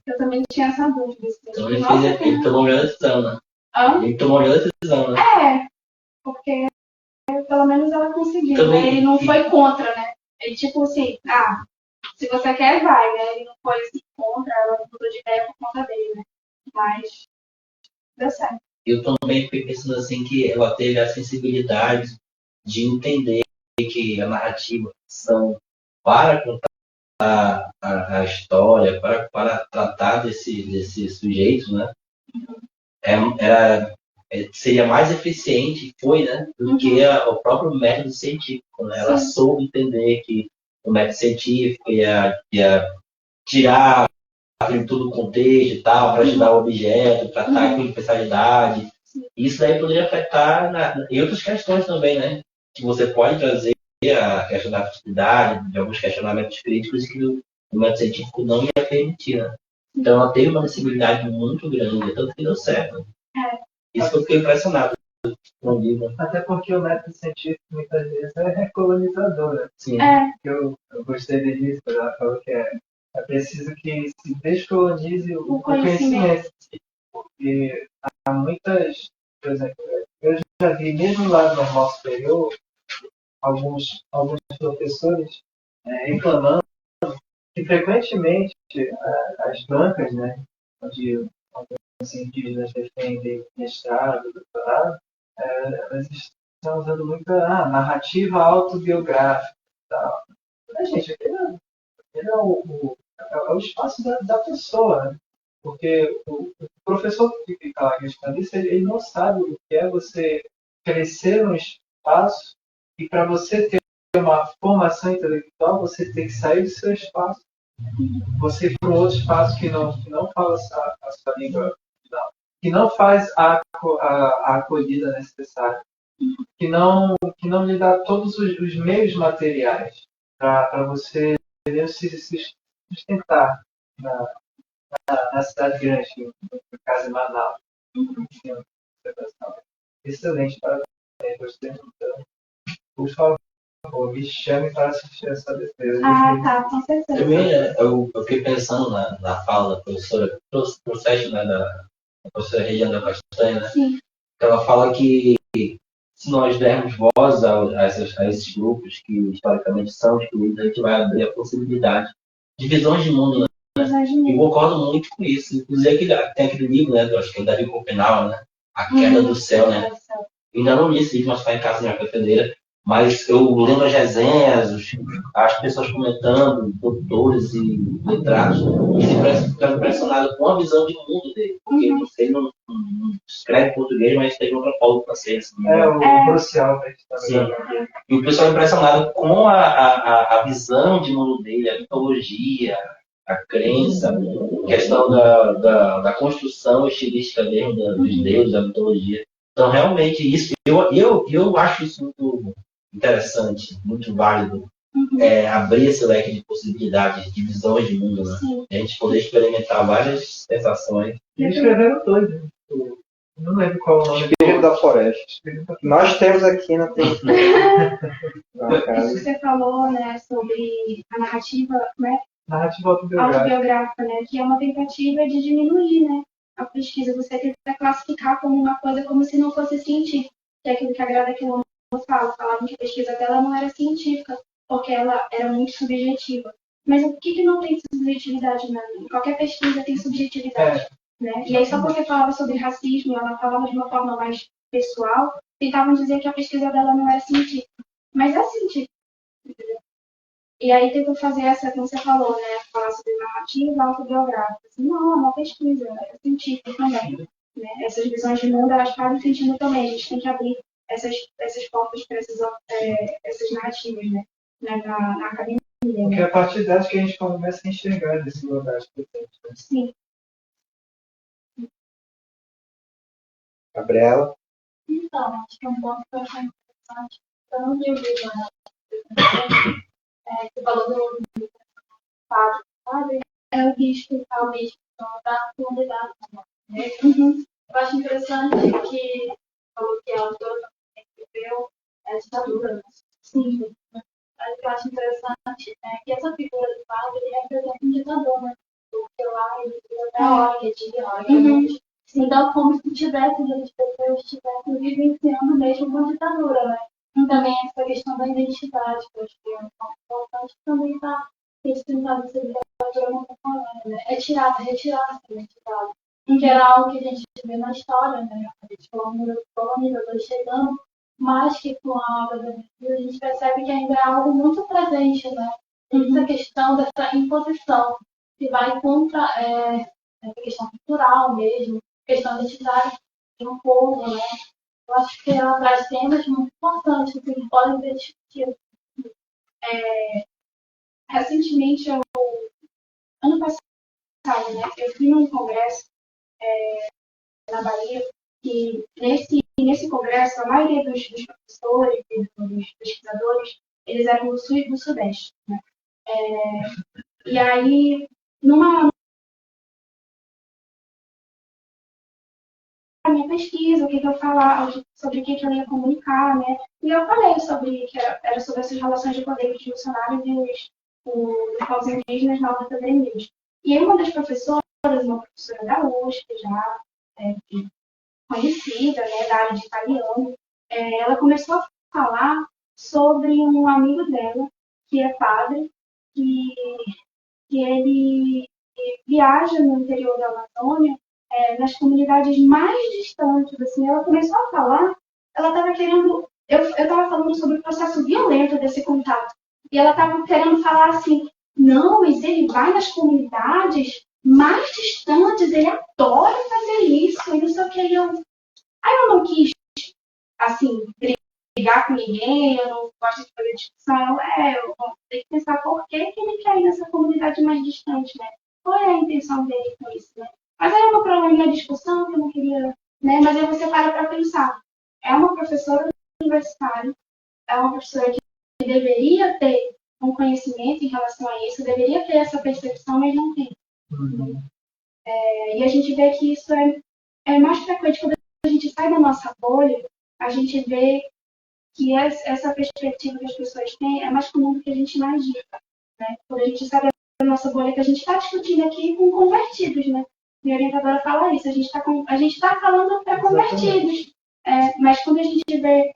Eu também tinha essa dúvida. Assim, Então nossa, ele tomou a melhor decisão, né? Hã? Ele tomou a melhor decisão, né? Porque pelo menos ela conseguiu, Também, né? Ele não foi contra, né? Ele tipo assim, se você quer, vai, né? Ele não foi assim contra, ela mudou de ideia por conta dele, né? Mas deu certo. Eu também fiquei pensando assim que ela teve a sensibilidade de entender que a narrativa são para contar a história, para tratar desse sujeito, né? Seria mais eficiente, foi, né? Do que o próprio método científico, né? Ela soube entender que o método científico ia tirar aquilo tudo do contexto e tal, para estudar o objeto, tratar com especialidade. Isso daí poderia afetar em outras questões também, né? Que você pode trazer a questão da afetividade, de alguns questionamentos críticos que o método científico não ia permitir, né? Então ela teve uma sensibilidade muito grande, tanto que deu certo. Isso que eu fiquei impressionado com o livro. Até porque o método científico muitas vezes é recolonizador, né? Sim. Eu gostei disso, ela falou que é preciso que se descolonize o conhecimento. Porque há muitas, por exemplo, eu já vi mesmo lá no normal superior, alguns professores reclamando que frequentemente as bancas, né, onde os indígenas defendem mestrado, doutorado, elas estão usando muita narrativa autobiográfica e tal. Mas, gente, aquele é o espaço da pessoa, né? Porque o professor que fica lá questionando isso, ele não sabe o que é você crescer num espaço e para você ter uma formação intelectual, você tem que sair do seu espaço. Você ir para um outro espaço que não fala a sua língua, que não faz a acolhida necessária, que não lhe dá todos os meios materiais para você se sustentar na cidade grande, no caso de Manaus. Excelente, parabéns. Gostei muito. Por favor, me chame para assistir essa defesa. Tá, com certeza. Também eu fiquei pensando na fala da professora, trouxe, né, da professora Regina Castanha, né? Sim. Ela fala que se nós dermos voz a esses grupos que historicamente são excluídos, a gente vai abrir a possibilidade de visões de mundo, né? Eu concordo muito com isso. Inclusive, tem aquele livro, né, acho que é o Davi Copenau, né? A Queda do Céu, né? Eu ainda não li esse livro, mas está em casa na minha prefeiteira. Mas eu lendo as resenhas, as pessoas comentando, doutores e letrados, e ficando impressionado com a visão de mundo dele. Porque ele não escreve português, mas tem outra forma para ser. Assim, o crucial. Sim. E o pessoal é impressionado com a visão de mundo dele, a mitologia, a crença, a questão da construção estilística mesmo dos deuses, da mitologia. Então, realmente, isso eu acho isso muito interessante, muito válido, abrir esse leque de possibilidades, de visões de mundo, né? A gente poder experimentar várias sensações. E escreveram dois, né? Não lembro qual o nome. Espírito da Floresta. Nós temos aqui na Isso que você falou, né, sobre a narrativa, né? Narrativa autobiográfica, né? Que é uma tentativa de diminuir, né? A pesquisa. Você tenta classificar como uma coisa como se não fosse científica. Que é aquilo que a Grada Quilombo falavam que a pesquisa dela não era científica, porque ela era muito subjetiva. Mas o que não tem subjetividade, né? Qualquer pesquisa tem subjetividade. Né? E aí, só porque falava sobre racismo, ela falava de uma forma mais pessoal, tentavam dizer que a pesquisa dela não era científica. Mas é científica, entendeu? E aí tentou fazer essa, como você falou, né? Falar sobre narrativa autobiográfica. Assim, não, é uma pesquisa, é científica também. Né? Essas visões de mundo, elas fazem sentido também. A gente tem que abrir essas portas para essas narrativas, né? Na academia. Porque é a partir delas que a gente começa a enxergar desigualdades presentes. Né? Sim. Gabriela? Então, acho que é um ponto que eu achei interessante. Eu não vi o livro, né? Você falou do fato, sabe? é o risco, talvez, da comunidade. Né? Eu acho interessante que falou que a autora também escreveu a ditadura. Né? Sim. Mas o que eu acho interessante é que essa figura do padre representa um ditador, né? Porque lá ele fica até a hora que dia. Então, como se tivesse, as pessoas estivessem vivenciando mesmo uma ditadura, né? Também essa questão da identidade, que eu acho que é um ponto importante, também está representado nessa literatura contemporânea, né? É retirar essa identidade. Que era algo que a gente vê na história, né? A gente falou dos colonizadores chegando, mas que com a obra da Bíblia a gente percebe que ainda é algo muito presente, né? Essa questão dessa imposição que vai contra essa questão cultural mesmo, questão identitária de um povo, né? Eu acho que ela traz temas muito importantes que podem ser discutidos. Recentemente, ano passado, né, eu fui num congresso na Bahia e nesse congresso a maioria dos professores e dos pesquisadores eles eram do sul e do sudeste, né? E aí numa minha pesquisa, o que eu falar, sobre o que eu ia comunicar, né? E eu falei sobre que era sobre essas relações de poder dos missionários e os povos indígenas na luta da News. E aí uma das professoras, uma professora da USP já, conhecida, né, da área de italiano, ela começou a falar sobre um amigo dela, que é padre, que ele viaja no interior da Amazônia, nas comunidades mais distantes. Assim, ela começou a falar, ela estava querendo. Eu estava falando sobre o processo violento desse contato. E ela estava querendo falar assim: não, mas ele vai nas comunidades mais distantes, ele adora fazer isso, e não sei o que. Aí eu não quis, assim, brigar com ninguém, eu não gosto de fazer discussão. Eu vou ter que pensar por que ele quer ir nessa comunidade mais distante, né? Qual é a intenção dele com isso, né? Mas aí é uma problema na discussão que eu não queria, né? Mas aí você para pensar. É uma professora universitária, é uma professora que deveria ter um conhecimento em relação a isso, deveria ter essa percepção, mas não tem. E a gente vê que isso é mais frequente quando a gente sai da nossa bolha, a gente vê que essa perspectiva que as pessoas têm é mais comum do que a gente imagina, né? Quando a gente sai da nossa bolha, que a gente está discutindo aqui com convertidos, né? Minha orientadora fala isso, a gente está falando para convertidos, mas quando a gente vê,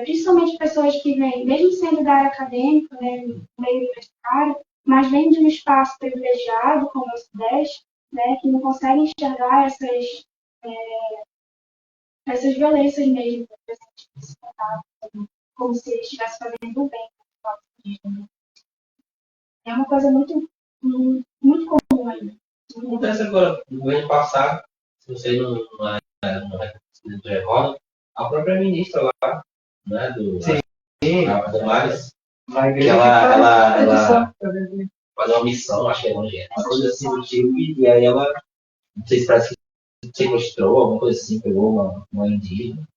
principalmente pessoas que vêm, mesmo sendo da área acadêmica, né, meio universitário, mas vêm de um espaço privilegiado, como o Sudeste, né, que não conseguem enxergar essas violências mesmo, como se ele estivesse fazendo bem. É uma coisa muito, muito comum ainda. Acontece agora, no ano passado, se você não recorda, a própria ministra lá, né, a Damares, que ela faz uma missão, acho que é evangélica, uma coisa assim do tipo, e aí ela, não sei se parece que sequestrou, alguma coisa assim, pegou uma indígena.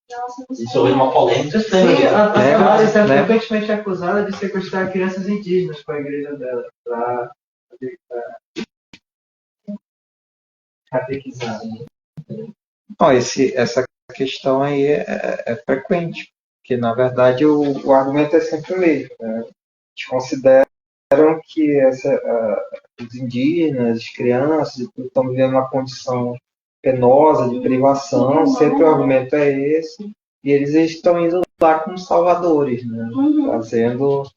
Isso foi uma polêmica estranha. Sim, a Damares é frequentemente acusada de sequestrar crianças indígenas com a igreja dela, para catequizar. Não, essa questão aí é frequente, porque na verdade o argumento é sempre o mesmo, né? Eles consideram que os indígenas, as crianças, estão vivendo uma condição penosa de privação, sempre o argumento é esse, e eles estão indo lá como salvadores, né? Fazendo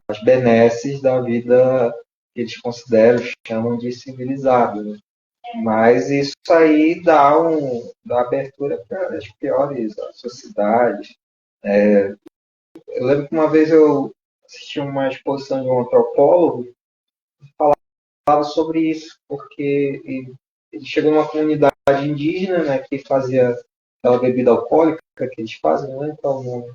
as benesses da vida que eles consideram, chamam de civilizada, né? Mas isso aí dá abertura para as piores sociedades. Eu lembro que uma vez eu assisti uma exposição de um antropólogo que falava sobre isso, porque ele chegou numa comunidade indígena, né, que fazia aquela bebida alcoólica que eles fazem, não lembro qual o nome.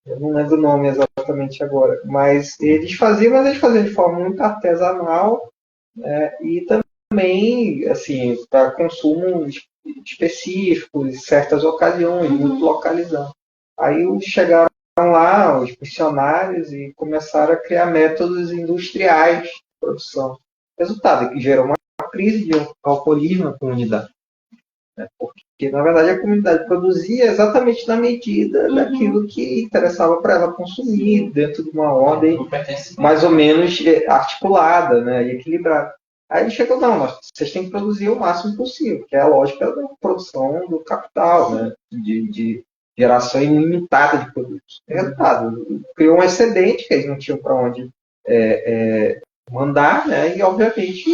Eu não lembro o nome exatamente agora, mas eles faziam de forma muito artesanal, né, e também assim, para consumo específico, em certas ocasiões, muito localizado. Aí chegaram lá os missionários e começaram a criar métodos industriais produção. Resultado é que gerou uma crise de alcoolismo na comunidade. Né? Porque, na verdade, a comunidade produzia exatamente na medida daquilo que interessava para ela consumir, dentro de uma ordem mais ou menos articulada, né, e equilibrada. Aí ele chegou, não, vocês têm que produzir o máximo possível, que é a lógica da produção do capital, né, de geração ilimitada de produtos. Resultado, criou um excedente que eles não tinham para onde mandar, né, e obviamente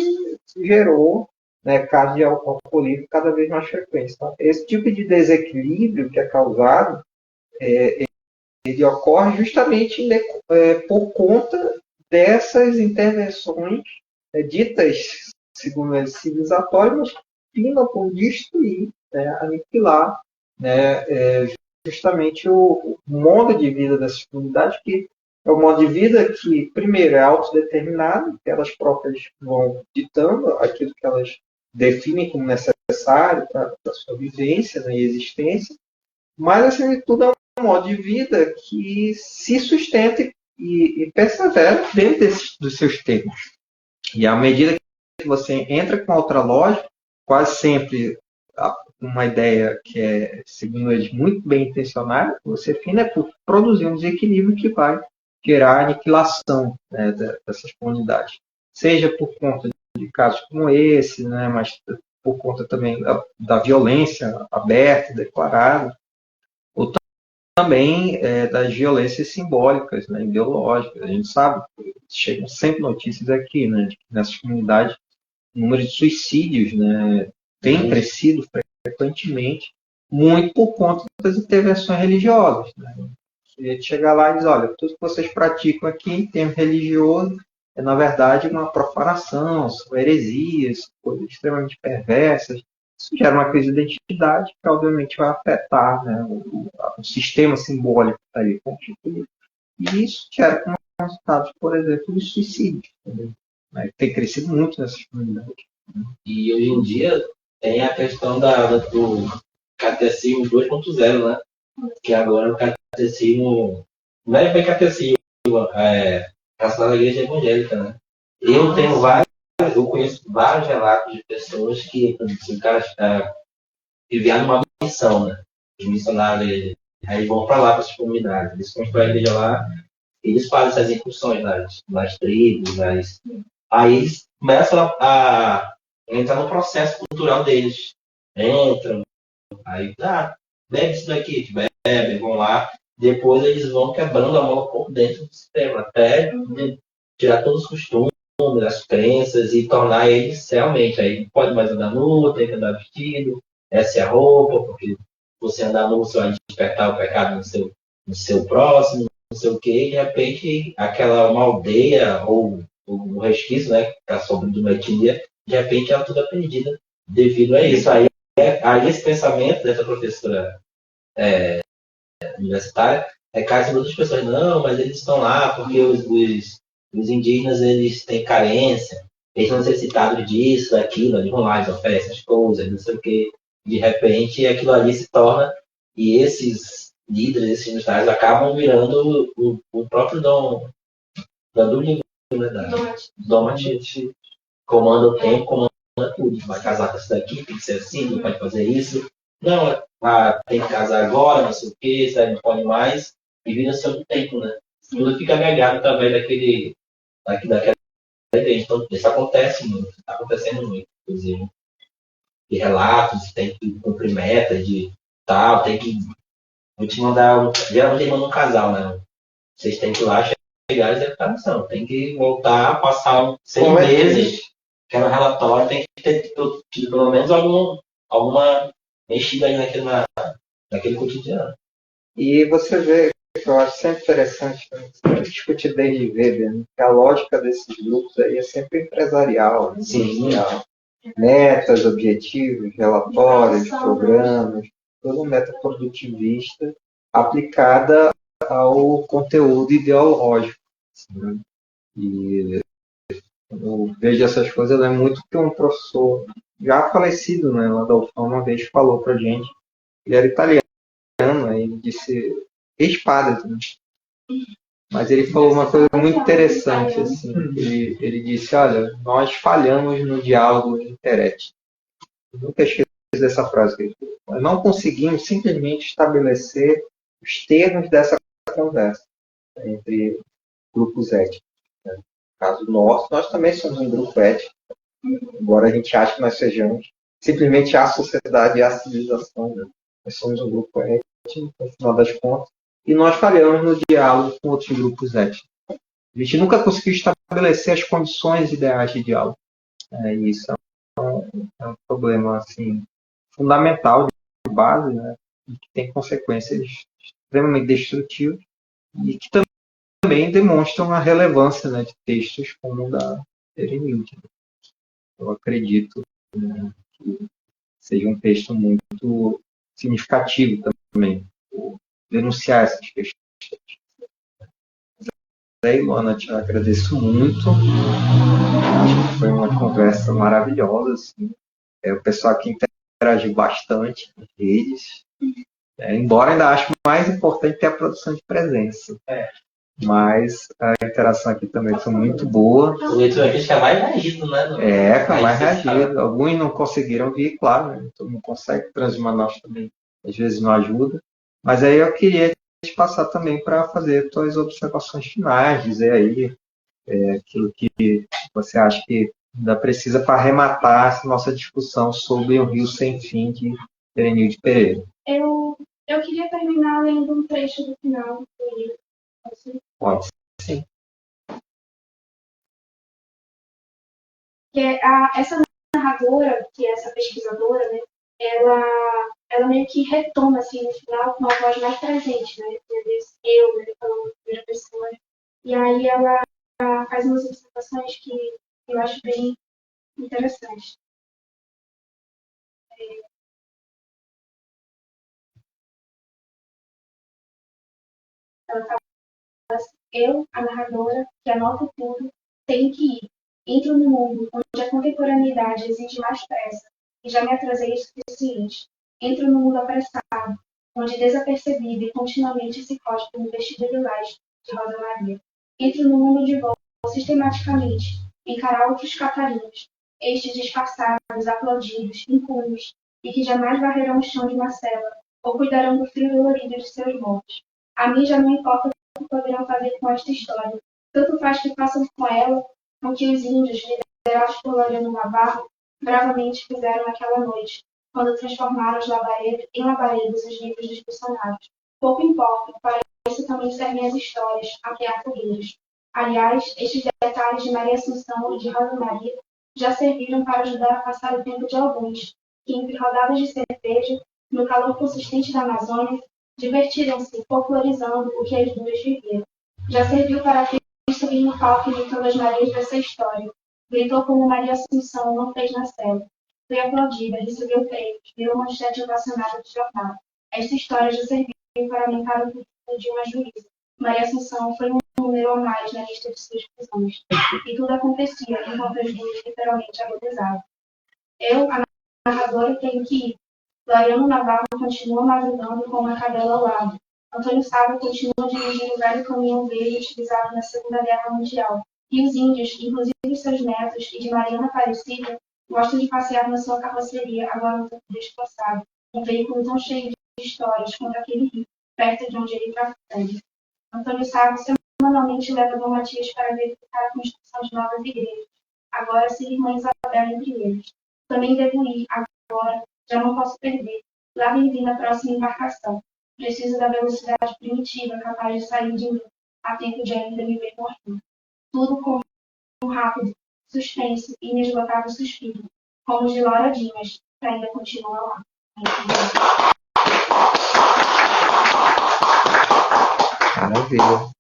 gerou, né, casos de alcoolismo cada vez mais frequentes. Tá? Esse tipo de desequilíbrio que é causado, ele ocorre justamente por conta dessas intervenções ditas, segundo eles, civilizatórias, mas que finam por destruir, né, aniquilar, né, justamente o modo de vida dessas comunidades, que é um modo de vida que, primeiro, é autodeterminado, que elas próprias vão ditando aquilo que elas definem como necessário para a sua vivência, né, e existência, mas, acima de tudo, é um modo de vida que se sustenta e persevera dentro dos seus termos. E à medida que você entra com outra lógica, quase sempre uma ideia que é, segundo eles, muito bem intencionada, você fina por produzir um desequilíbrio que vai gerar aniquilação, né, dessas comunidades. Seja por conta de casos como esse, né, mas por conta também da violência aberta, declarada, ou também das violências simbólicas, né, ideológicas. A gente sabe, chegam sempre notícias aqui, né, de que nessas comunidades o número de suicídios, né, tem crescido frequentemente, muito por conta das intervenções religiosas. Né. A gente chega lá e diz, olha, tudo que vocês praticam aqui em termos religioso é, na verdade, uma profanação, são heresias, coisas extremamente perversas. Isso gera uma crise de identidade que, obviamente, vai afetar, né, o sistema simbólico que está ali constituído. E isso gera como resultado, por exemplo, de suicídio. Né? Tem crescido muito nessas comunidades. E hoje em dia tem a questão do catecismo 2.0, né? Que agora o catecismo não é bem catecismo, relacionado à igreja evangélica, né? Eu conheço vários relatos de pessoas que, o cara enviaram uma missão, né? Os missionários aí vão para lá, para as comunidades, eles constroem a igreja lá, eles fazem essas incursões nas tribos, aí eles começam a entrar no processo cultural deles. Entram, aí, bebe isso daqui, bebe, vão lá, depois eles vão quebrando a mão por dentro do sistema, até tirar todos os costumes, as crenças e tornar eles realmente, aí não pode mais andar nu, tem que andar vestido, essa é a roupa, porque você andar nu, você vai despertar o pecado no seu próximo, não sei o que, e de repente uma aldeia ou o resquício, né, que está sobre uma etnia, de repente ela toda perdida devido a isso. Aí esse pensamento dessa professora universitária cai sobre outras pessoas. Não, mas eles estão lá porque os indígenas eles têm carência, eles são necessitados disso, daquilo, eles vão lá, eles oferecem as coisas, não sei o que. De repente aquilo ali se torna, e esses líderes, esses militares acabam virando o próprio dom do livro, né, Domati, comanda o tempo, comanda tudo. Vai casar com isso daqui, tem que ser assim, não pode fazer isso. Não, tem que casar agora, não sei o que, isso aí não pode mais, e vira seu tempo, né? Sim. Tudo fica agregado também daquela igreja. Então, isso acontece muito, está acontecendo muito, inclusive. De relatos, tem que cumprir metas de tal, tem que. Vou te mandar. Geralmente ele manda um casal, né? Vocês têm que ir lá chegar e executar a missão. Tem que voltar, passar 6 meses, que é no relatório, tem que ter tido pelo menos alguma mexida aí naquele cotidiano. E você vê, que eu acho sempre interessante, né? Discutir desde Weber, né? Que a lógica desses grupos aí é sempre empresarial, né? Sim. Metas, objetivos, relatórios, programas, toda meta produtivista aplicada ao conteúdo ideológico. Né? E eu vejo essas coisas, eu lembro muito que um professor já falecido, né, lá da UFAM, uma vez falou pra gente, ele era italiano, aí ele disse ex-padre, né? Mas ele falou uma coisa muito interessante, assim. Ele disse, olha, nós falhamos no diálogo interético. Eu nunca esqueci dessa frase que ele falou. Nós não conseguimos simplesmente estabelecer os termos dessa conversa entre grupos étnicos. Né? No caso nosso, nós também somos um grupo étnico, embora a gente ache que nós sejamos simplesmente a sociedade e a civilização. Né? Nós somos um grupo étnico, no final das contas, e nós falhamos no diálogo com outros grupos étnicos. A gente nunca conseguiu estabelecer as condições ideais de diálogo. E isso é um problema assim, fundamental de base, né? E que tem consequências extremamente destrutivas e que também demonstram a relevância, né, de textos como o da Eremilde. Eu acredito, né, que seja um texto muito significativo também, por denunciar essas questões. Aí, Luana, te agradeço muito. Acho que foi uma conversa maravilhosa. Assim. O pessoal aqui interagiu bastante nas redes. Embora ainda acho mais importante ter a produção de presença. Mas a interação aqui também foi muito boa. O leitor aqui fica mais reagido, né? Foi mais reagido. Alguns não conseguiram vir, claro, né? Todo mundo consegue, Transmanós também às vezes não ajuda. Mas aí eu queria te passar também para fazer suas observações finais, dizer aí aquilo que você acha que ainda precisa para arrematar essa nossa discussão sobre o Rio Sem Fim de Erenilde Pereira. Eu queria terminar lendo um trecho do final do livro. Pode, sim. Que essa narradora, que é essa pesquisadora, né, ela meio que retoma, assim, no final, com uma voz mais presente, né? Eu, ele falando em primeira pessoa. E aí ela faz umas observações que eu acho bem interessantes. Ela fala assim, eu, a narradora, que anota tudo, tenho que ir. Entro no mundo onde a contemporaneidade exige mais pressa, e já me atrasei o suficiente. Entro no mundo apressado, onde desapercebido e continuamente se cospe no vestido lilás de Rosa Maria. Entro no mundo de volta, sistematicamente, encarar outros catarinhos, estes disfarçados, aplaudidos, impunes, e que jamais varrerão o chão de uma cela, ou cuidarão do frio dolorido de seus mortos. A mim já não importa o que poderão fazer com esta história. Tanto faz que façam com ela o que os índios, liderados por Loriano Navarro, bravamente fizeram naquela noite, quando transformaram em labaredas os livros dos missionários. Pouco importa, para isso também servem as histórias, a criar fogueiras. Aliás, estes detalhes de Maria Assunção e de Rosa Maria já serviram para ajudar a passar o tempo de alguns, que entre rodadas de cerveja, no calor consistente da Amazônia, divertiram-se folclorizando o que as duas viveram. Já serviu para ter subir no palco imitando as Marias dessa história. Gritou como Maria Assunção não fez na cela. Foi aplaudida, recebeu prêmios, virou manchete ovacionada de jornal. Esta história já serviu para aumentar o título de uma juíza. Maria Assunção foi um número a mais na lista de suas prisões. E tudo acontecia enquanto as duas literalmente agonizavam. Eu, a narradora, tenho que ir. Loriano Navarro continua madrugando com uma cadela ao lado. Antônio Sábio continua dirigindo o velho caminhão verde utilizado na Segunda Guerra Mundial. E os índios, inclusive seus netos e de Mariana Aparecida, gostam de passear na sua carroceria, agora um pouco destroçado. Um veículo tão cheio de histórias quanto aquele rio, perto de onde ele trafega. Antônio Sábio semanalmente leva Dom Matias para verificar a construção de novas igrejas. Agora se irmã Isabel entre eles. Também devo ir, agora, já não posso perder. Lá vem vindo a próxima embarcação. Preciso da velocidade primitiva capaz de sair de mim, a tempo de ainda me ver morrer. Tudo com um rápido, suspense e inesgotável suspiro, como os de Laura Dimas, que ainda continua lá. Maravilha.